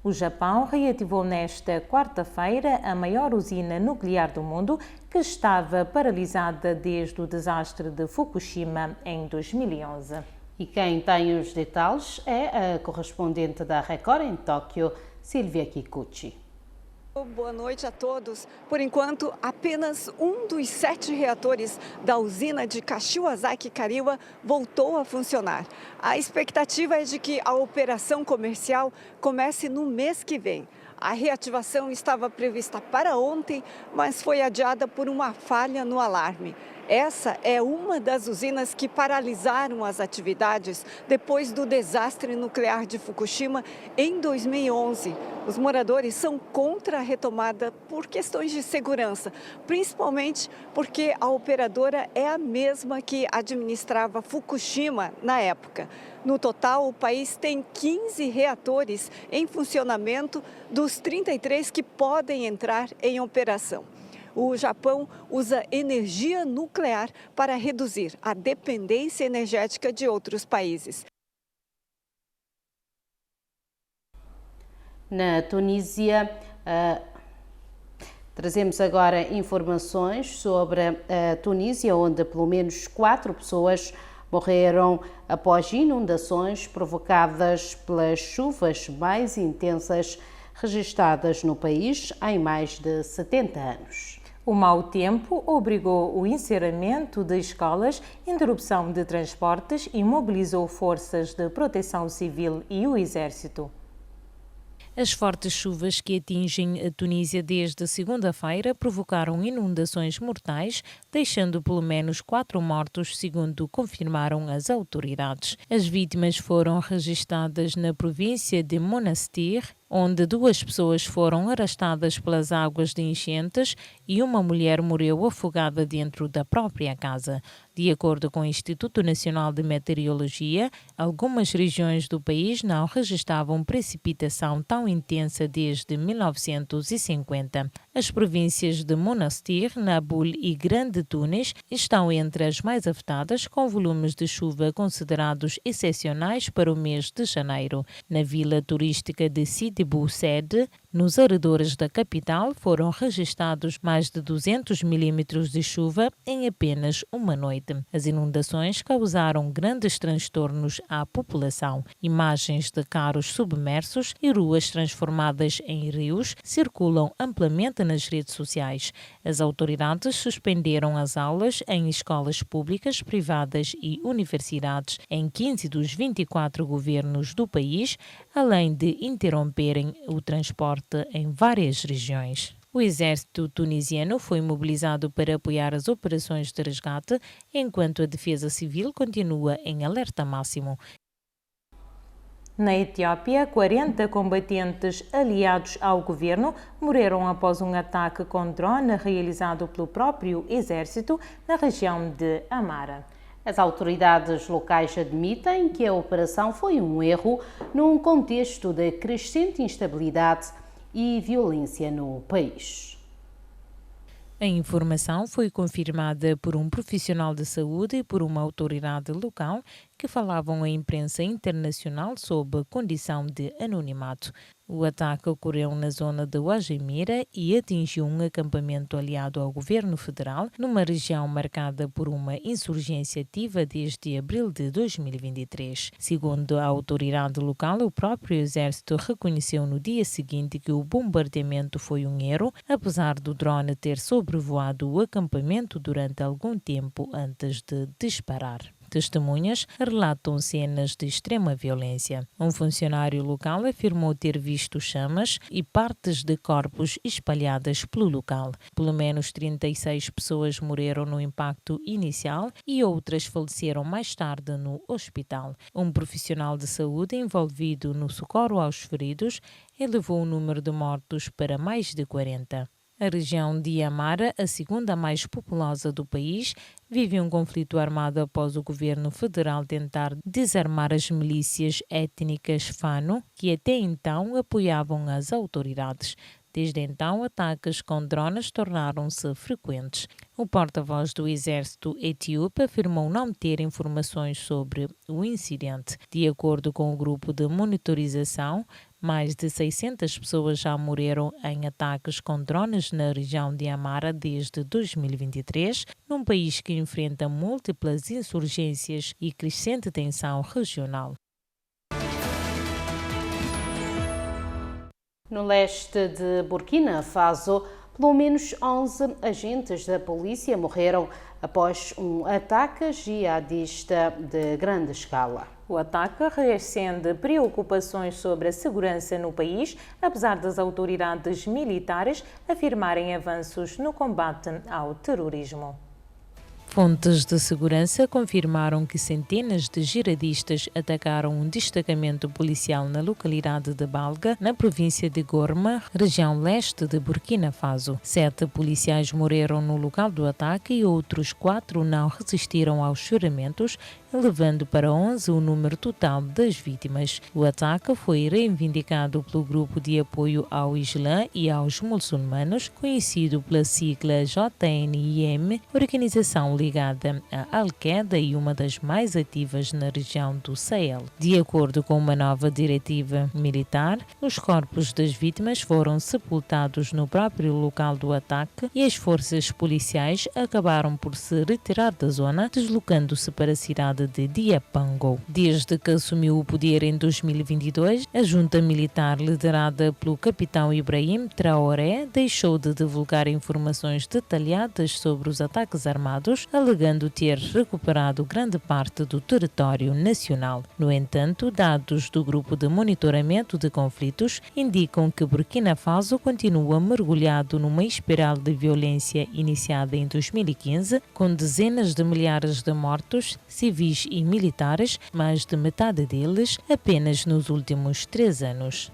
O Japão reativou nesta quarta-feira a maior usina nuclear do mundo, que estava paralisada desde o desastre de Fukushima em 2011. E quem tem os detalhes é a correspondente da Record em Tóquio, Silvia Kikuchi. Boa noite a todos. Por enquanto, apenas um dos 7 reatores da usina de Kashiwazaki Kariwa voltou a funcionar. A expectativa é de que a operação comercial comece no mês que vem. A reativação estava prevista para ontem, mas foi adiada por uma falha no alarme. Essa é uma das usinas que paralisaram as atividades depois do desastre nuclear de Fukushima em 2011. Os moradores são contra a retomada por questões de segurança, principalmente porque a operadora é a mesma que administrava Fukushima na época. No total, o país tem 15 reatores em funcionamento dos 33 que podem entrar em operação. O Japão usa energia nuclear para reduzir a dependência energética de outros países. Na Tunísia, trazemos agora informações sobre a Tunísia, onde pelo menos 4 pessoas morreram após inundações provocadas pelas chuvas mais intensas registradas no país em mais de 70 anos. O mau tempo obrigou o encerramento de escolas, interrupção de transportes e mobilizou forças de proteção civil e o exército. As fortes chuvas que atingem a Tunísia desde segunda-feira provocaram inundações mortais, deixando pelo menos 4 mortos, segundo confirmaram as autoridades. As vítimas foram registradas na província de Monastir, onde 2 pessoas foram arrastadas pelas águas de enchentes e uma mulher morreu afogada dentro da própria casa. De acordo com o Instituto Nacional de Meteorologia, algumas regiões do país não registravam precipitação tão intensa desde 1950. As províncias de Monastir, Nablus e Grande Túnez estão entre as mais afetadas, com volumes de chuva considerados excepcionais para o mês de janeiro. Na vila turística de Sidi Bou Said, nos arredores da capital, foram registrados mais de 200 milímetros de chuva em apenas uma noite. As inundações causaram grandes transtornos à população. Imagens de carros submersos e ruas transformadas em rios circulam amplamente nas redes sociais. As autoridades suspenderam as aulas em escolas públicas, privadas e universidades em 15 dos 24 governos do país, além de interromperem o transporte em várias regiões. O exército tunisiano foi mobilizado para apoiar as operações de resgate, enquanto a defesa civil continua em alerta máximo. Na Etiópia, 40 combatentes aliados ao governo morreram após um ataque com drone realizado pelo próprio exército na região de Amara. As autoridades locais admitem que a operação foi um erro num contexto de crescente instabilidade e violência no país. A informação foi confirmada por um profissional de saúde e por uma autoridade local que falavam à imprensa internacional sob condição de anonimato. O ataque ocorreu na zona de Uajimira e atingiu um acampamento aliado ao governo federal, numa região marcada por uma insurgência ativa desde abril de 2023. Segundo a autoridade local, o próprio exército reconheceu no dia seguinte que o bombardeamento foi um erro, apesar do drone ter sobrevoado o acampamento durante algum tempo antes de disparar. Testemunhas relatam cenas de extrema violência. Um funcionário local afirmou ter visto chamas e partes de corpos espalhadas pelo local. Pelo menos 36 pessoas morreram no impacto inicial e outras faleceram mais tarde no hospital. Um profissional de saúde envolvido no socorro aos feridos elevou o número de mortos para mais de 40. A região de Amara, a segunda mais populosa do país, vive um conflito armado após o governo federal tentar desarmar as milícias étnicas Fano, que até então apoiavam as autoridades. Desde então, ataques com drones tornaram-se frequentes. O porta-voz do exército etíope afirmou não ter informações sobre o incidente. De acordo com o grupo de monitorização, Mais de 600 pessoas já morreram em ataques com drones na região de Amara desde 2023, num país que enfrenta múltiplas insurgências e crescente tensão regional. No leste de Burkina Faso, pelo menos 11 agentes da polícia morreram após um ataque jihadista de grande escala. O ataque reacende preocupações sobre a segurança no país, apesar das autoridades militares afirmarem avanços no combate ao terrorismo. Fontes de segurança confirmaram que centenas de jihadistas atacaram um destacamento policial na localidade de Balga, na província de Gorma, região leste de Burkina Faso. 7 policiais morreram no local do ataque e outros 4 não resistiram aos ferimentos, elevando para 11 o número total das vítimas. O ataque foi reivindicado pelo Grupo de Apoio ao Islã e aos Muçulmanos, conhecido pela sigla JNIM, organização ligada à Al-Qaeda e uma das mais ativas na região do Sahel. De acordo com uma nova diretiva militar, os corpos das vítimas foram sepultados no próprio local do ataque e as forças policiais acabaram por se retirar da zona, deslocando-se para a cidade de Diapango. Desde que assumiu o poder em 2022, a junta militar liderada pelo capitão Ibrahim Traoré deixou de divulgar informações detalhadas sobre os ataques armados, alegando ter recuperado grande parte do território nacional. No entanto, dados do Grupo de Monitoramento de Conflitos indicam que Burkina Faso continua mergulhado numa espiral de violência iniciada em 2015, com dezenas de milhares de mortos civis e militares, mais de metade deles apenas nos últimos 3 anos.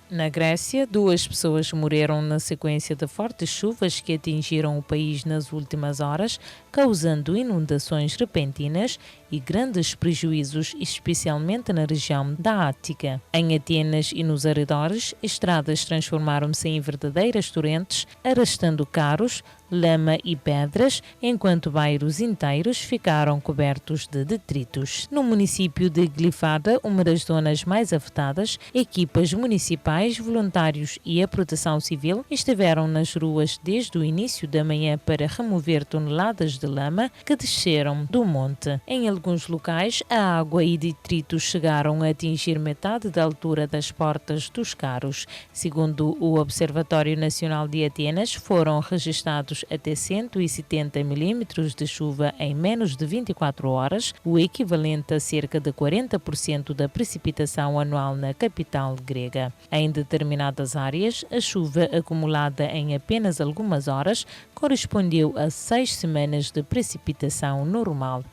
Na Grécia, 2 pessoas morreram na sequência de fortes chuvas que atingiram o país nas últimas horas, causando inundações repentinas e grandes prejuízos, especialmente na região da Ática. Em Atenas e nos arredores, estradas transformaram-se em verdadeiras torrentes, arrastando carros, lama e pedras, enquanto bairros inteiros ficaram cobertos de detritos. No município de Glifada, uma das zonas mais afetadas, equipas municipais, voluntários e a proteção civil estiveram nas ruas desde o início da manhã para remover toneladas de lama que desceram do monte. Em alguns locais, a água e detritos chegaram a atingir metade da altura das portas dos carros. Segundo o Observatório Nacional de Atenas, foram registrados até 170 milímetros de chuva em menos de 24 horas, o equivalente a cerca de 40% da precipitação anual na capital grega. Em determinadas áreas, a chuva acumulada em apenas algumas horas correspondeu a 6 semanas de precipitação normal.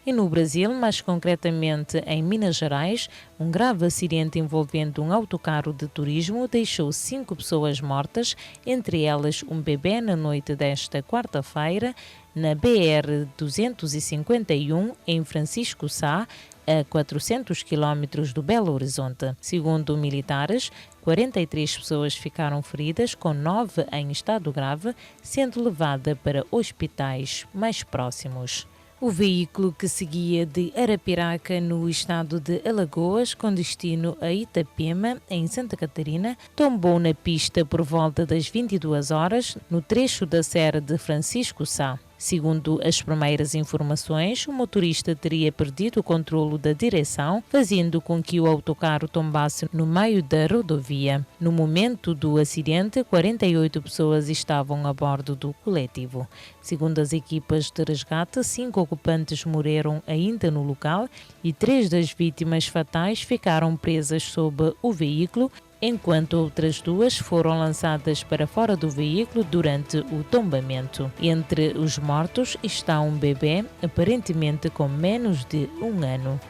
E no Brasil, mais concretamente em Minas Gerais, um grave acidente envolvendo um autocarro de turismo deixou 5 pessoas mortas, entre elas um bebê na noite desta quarta-feira, na BR-251, em Francisco Sá, a 400 km do Belo Horizonte. Segundo militares, 43 pessoas ficaram feridas, com 9 em estado grave, sendo levada para hospitais mais próximos. O veículo que seguia de Arapiraca, no estado de Alagoas, com destino a Itapema, em Santa Catarina, tombou na pista por volta das 22 horas, no trecho da Serra de Francisco Sá. Segundo as primeiras informações, o motorista teria perdido o controlo da direção, fazendo com que o autocarro tombasse no meio da rodovia. No momento do acidente, 48 pessoas estavam a bordo do coletivo. Segundo as equipas de resgate, 5 ocupantes morreram ainda no local e 3 das vítimas fatais ficaram presas sob o veículo, enquanto outras 2 foram lançadas para fora do veículo durante o tombamento. Entre os mortos está um bebê, aparentemente com menos de 1 ano.